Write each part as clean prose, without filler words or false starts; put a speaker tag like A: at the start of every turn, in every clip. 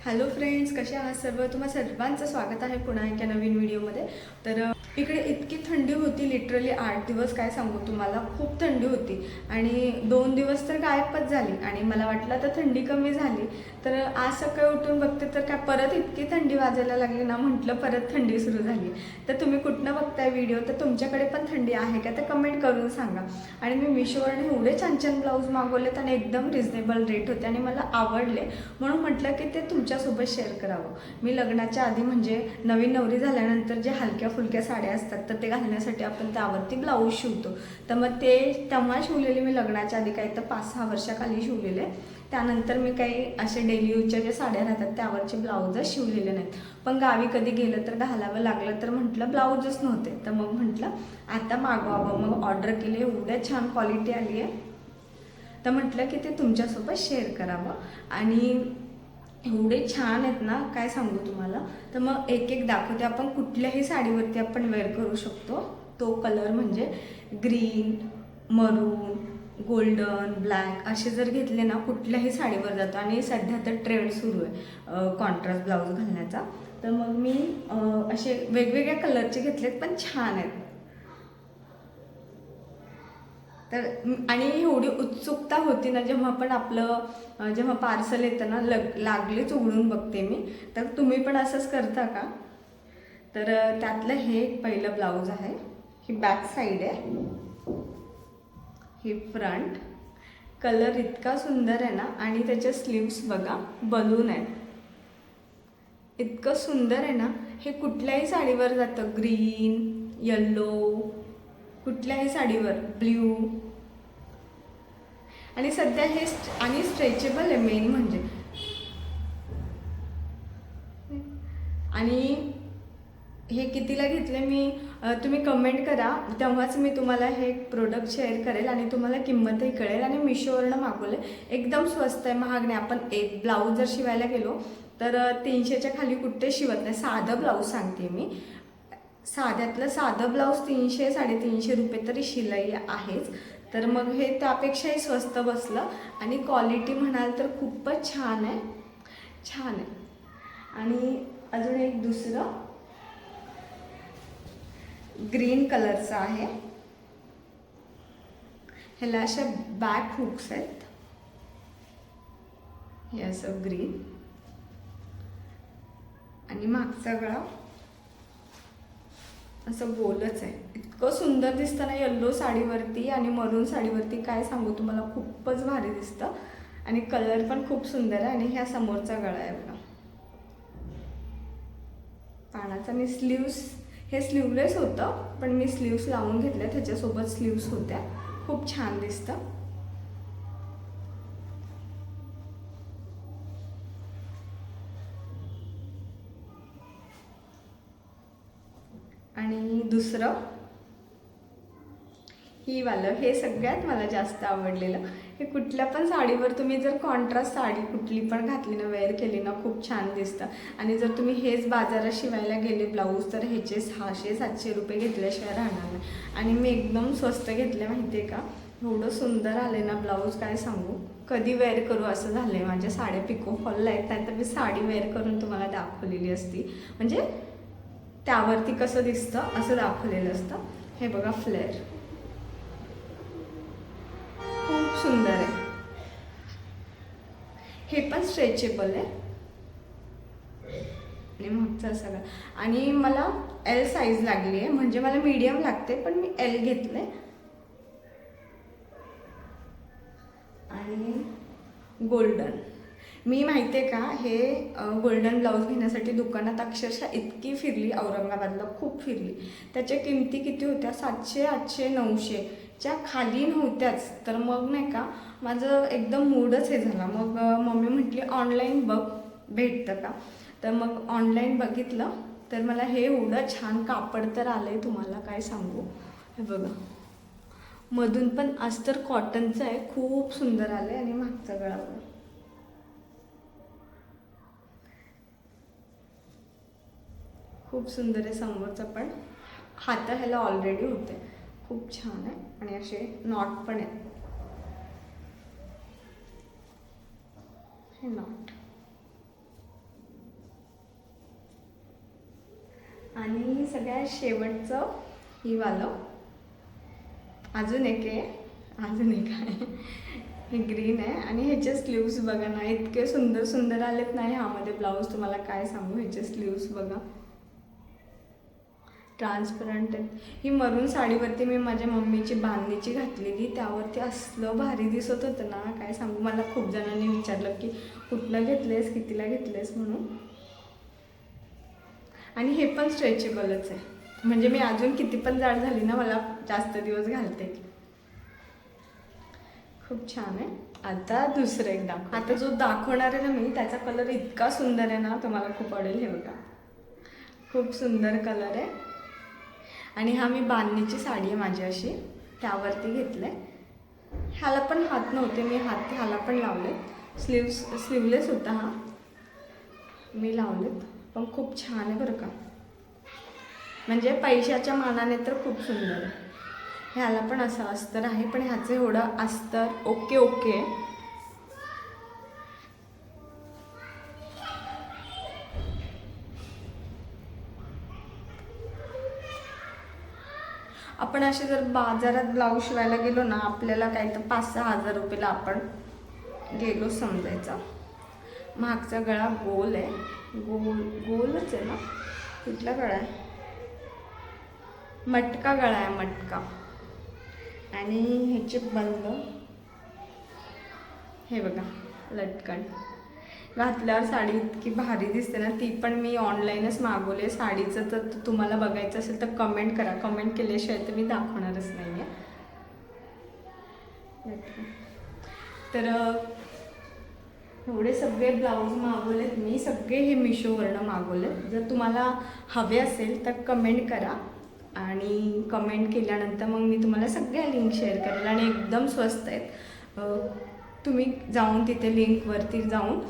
A: Hello friends, कसे आहात सर्व? तुम्हा सर्वांचं स्वागत आहे पुन्हा एका नवीन व्हिडिओमध्ये. तर इकडे इतकी थंडी होती, लिटरली 8 दिवस काय सांगू तुम्हाला, खूप थंडी होती. आणि 2 दिवस तर गायबच झाली. आणि मला वाटलं तर थंडी कमी झाली, तर आज सकाळी उठून बघते तर काय परत इतकी थंडी वाजायला लागली ना, म्हटलं परत थंडी सुरू झाली. तर तुम्ही कुठनं बघताय व्हिडिओ, तर तुमच्याकडे पण थंडी आहे का ते कमेंट करून सांगा. आणि मी मिशोवरने एवढे छान छान ब्लाऊज मागवलेत आणि एकदम रिजनेबल रेट होते आणि मला आवडले, म्हणून म्हटलं की ते तुमच्यासोबत शेअर करावं. मी लग्नाच्या आधी म्हणजे नवीन नवरी झाल्यानंतर जे हलक्या फुलक्या साड्या असतात तर ते घालण्यासाठी आपण त्यावरती ब्लाऊज शिवतो. तर मग ते तेव्हा शिवलेले मी लग्नाच्या आधी काही तर 5-6 वर्षाखाली शिवलेले. त्यानंतर मी काही असे डेली यूजच्या ज्या साड्या राहतात त्यावरचे ब्लाऊजच शिवलेले नाहीत. पण गावी कधी गेलं तर घालावं लागलं तर म्हटलं ब्लाऊजच नव्हते, तर मग म्हटलं आता मागवावं. मग ऑर्डर केली, एवढ्या छान क्वालिटी आली आहे, तर म्हटलं की ते तुमच्यासोबत शेअर करावं. आणि एवढे छान आहेत ना, काय सांगू तुम्हाला. तर मग एक एक दाखवते. आपण कुठल्याही साडीवरती आपण वेअर करू शकतो. तो कलर म्हणजे ग्रीन, मरून, गोल्डन, ब्लॅक असे जर घेतले ना कुठल्याही साडीवर जातो. आणि सध्या तर ट्रेंड सुरू आहे कॉन्ट्रास्ट ब्लाऊज घालण्याचा. तर मग मी असे वेगवेगळ्या कलरचे घेतलेत, पण छान आहेत. तर आणि एवढी उत्सुकता होती ना, जेव्हा पण आपलं जेव्हा पार्सल येतं ना, लागलीच उघडून बघते मी. तर तुम्ही पण असंच करता का? तर त्यातलं हे पहिलं ब्लाऊज आहे. ही बॅक साईड आहे, ही फ्रंट. कलर इतका सुंदर आहे ना, आणि त्याच्या स्लीव्स बघा बलून आहेत. इतकं सुंदर आहे ना, हे कुठल्याही साडीवर जातं. ग्रीन, येल्लो, कुठल्याही साडीवर, ब्ल्यू. आणि सध्या हे आणि स्ट्रेचेबल आहे मेन म्हणजे. आणि हे कितीला घेतले मी तुम्ही कमेंट करा, तेव्हाच मी तुम्हाला हे प्रोडक्ट शेअर करेल आणि तुम्हाला किंमतही कळेल. आणि मिशोवरनं मागवले, एकदम स्वस्त आहे, महाग नाही. आपण एक ब्लाऊज जर शिवायला गेलो तर 300च्या खाली कुठे शिवत नाही. साधं ब्लाऊज सांगते मी, साध्यातलं साधं ब्लाऊज 300-350 रुपये तरी शिलाई आहेच. तर मग हे त्यापेक्षाही स्वस्त बसलं. आणि क्वालिटी म्हणाल तर खूपच छान आहे, छान आहे. आणि अजून एक दुसरं ग्रीन कलरचं आहे. ह्याला अशा बॅक हुक्स आहेत. हे असं ग्रीन आणि मागचा गळा असं गोलच आहे. इतकं सुंदर दिसतं ना येल्लो साडीवरती आणि मरून साडीवरती, काय सांगू तुम्हाला, खूपच भारी दिसतं. आणि कलर पण खूप सुंदर आहे. आणि ह्या समोरचा गळा आहे बघा पानाचा. आणि स्लीव्स हे स्लीवलेस होतं, पण मी स्लीव्स लावून घेतल्या, त्याच्यासोबत स्लीव्स होत्या. खूप छान दिसतं. आणि दुसरं ही वालं, हे सगळ्यात मला जास्त आवडलेलं. हे कुठल्या पण साडीवर तुम्ही जर कॉन्ट्रास्ट साडी कुठली पण घातली ना, वेअर केली ना, खूप छान दिसतं. आणि जर तुम्ही हेच बाजारात शिवायला गेले ब्लाऊज तर ह्याचे 600-700 रुपये घेतल्याशिवाय राहणार नाही. आणि मी एकदम स्वस्त घेतले, माहिती आहे का. एवढं सुंदर आले ना ब्लाऊज, काय सांगू. कधी वेअर करू असं झालं आहे. माझ्या साड्या पिको फॉलला आहेत, नाही तर मी साडी वेअर करून तुम्हाला दाखवलेली असती. म्हणजे त्यावरती कसं दिसतं असं दाखवलेलं असतं. हे बघा फ्लेअर, खूप सुंदर आहे. हे पण स्ट्रेचेबल आहे. आणि मागचा सगळा. आणि मला एल साईज लागली आहे, म्हणजे मला मीडियम लागते, पण मी एल घेतले. आणि गोल्डन, मी माहिती आहे का, हे गोल्डन ब्लाऊज घेण्यासाठी दुकानात अक्षरशः इतकी फिरली, औरंगाबादला खूप फिरली. त्याच्या किमती किती होत्या, 700, 800, 900च्या खाली नव्हत्याच. तर मग नाही का, माझं एकदम मूडच हे झाला. मग मम्मी म्हटली ऑनलाईन बघ भेटतं का. तर मग ऑनलाईन बघितलं, तर मला हे एवढं छान कापड तर आलं आहे, तुम्हाला काय सांगू. हे बघा, मधून पण अस्तर कॉटनचं आहे, खूप सुंदर आलं आहे. आणि मागचा गळा बघा, खूप सुंदर आहे. समोरचा पण हात ह्याला ऑलरेडी होते, खूप छान आहे. आणि असे नॉट पण आहेत, हे नॉट. आणि सगळ्यात शेवटचं ही वालं, अजून एक आहे हे ग्रीन आहे. आणि ह्याचे स्लीव्स बघा ना, इतके सुंदर सुंदर आलेत ना ह्यामध्ये ब्लाऊज, तुम्हाला काय सांगू. ह्याचे स्लीव्स बघा, ट्रान्सपरंट आहेत. ही मरून साडीवरती मी माझ्या मम्मीची बांधणीची घातलेली, त्यावरती असलं भारी दिसत होतं ना, काय सांगू. मला खूप जणांनी विचारलं की कुठलं घेतलेस, कितीला घेतलेस म्हणून. आणि हे पण स्ट्रेचेबलच आहे, म्हणजे मी अजून किती पण जाड झाली ना, मला जास्त दिवस घालते. खूप छान आहे. आता दुसरं एक दाखव. आता जो दाखवणार आहे ना मी, त्याचा कलर इतका सुंदर आहे ना, तुम्हाला खूप आवडेल. हे बघा, खूप सुंदर कलर आहे. आणि हा मी बांधणीची साडी आहे माझी अशी, त्यावरती घेतलं आहे. ह्याला पण हात नव्हते, मी हात ह्याला पण लावले. स्लीवलेस होता हा, मी लावलेत. पण खूप छान आहे बरं का, म्हणजे पैशाच्या मानाने तर खूप सुंदर आहे. ह्याला पण असं अस्तर आहे, पण ह्याचं एवढं अस्तर ओके. आपण असे जर बाजारात ब्लाऊज शिवायला गेलो ना, आपल्याला काही तर 5-6 हजार रुपयाला आपण गेलो समजायचा. मागचा गळा गोल आहे, गोलच आहे ना, कुठला गळा आहे, मटका गळा आहे, मटका. आणि ह्याचे बंद, हे बघा लटकन. घातल्यावर साडी इतकी भारी दिसते ना, ती पण मी ऑनलाईनच मागवली आहे साडीचं. तर तुम्हाला बघायचं असेल तर कमेंट करा, कमेंट केल्याशिवाय तर मी दाखवणारच नाही आहे. तर एवढे सगळे ब्लाऊज मागवलेत मी, सगळे हे मिशोवरनं मागवलेत. जर तुम्हाला हवे असेल तर कमेंट करा, आणि कमेंट केल्यानंतर मग मी तुम्हाला सगळ्या लिंक शेअर करेल. आणि एकदम स्वस्त आहेत, तुम्ही जाऊन तिथे लिंकवरती जाऊन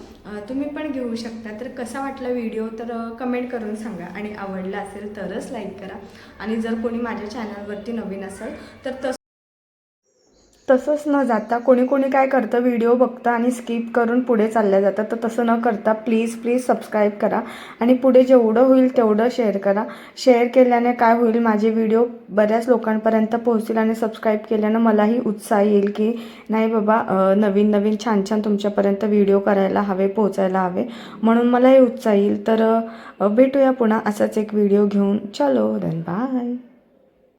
A: तुम्ही पण घेऊ शकता. तर कसा वाटला व्हिडिओ तर कमेंट करून सांगा, आणि आवडला असेल तरच लाईक करा. आणि जर कोणी माझ्या चॅनलवरती नवीन असेल तर तसंच न जाता कोणी काय करतं, व्हिडिओ बघतं आणि स्किप करून पुढे चालल्या जातं. तर तसं न करता प्लीज सबस्क्राईब करा, आणि पुढे जेवढं होईल तेवढं शेअर करा. शेअर केल्याने काय होईल, माझे व्हिडिओ बऱ्याच लोकांपर्यंत पोहोचतील, आणि सबस्क्राईब केल्यानं मलाही उत्साह येईल की नाही बाबा, नवीन छान तुमच्यापर्यंत व्हिडिओ करायला हवे, पोहोचायला हवे, म्हणून मलाही उत्साह येईल. तर भेटूया पुन्हा असाच एक व्हिडिओ घेऊन. चलो देन, बाय.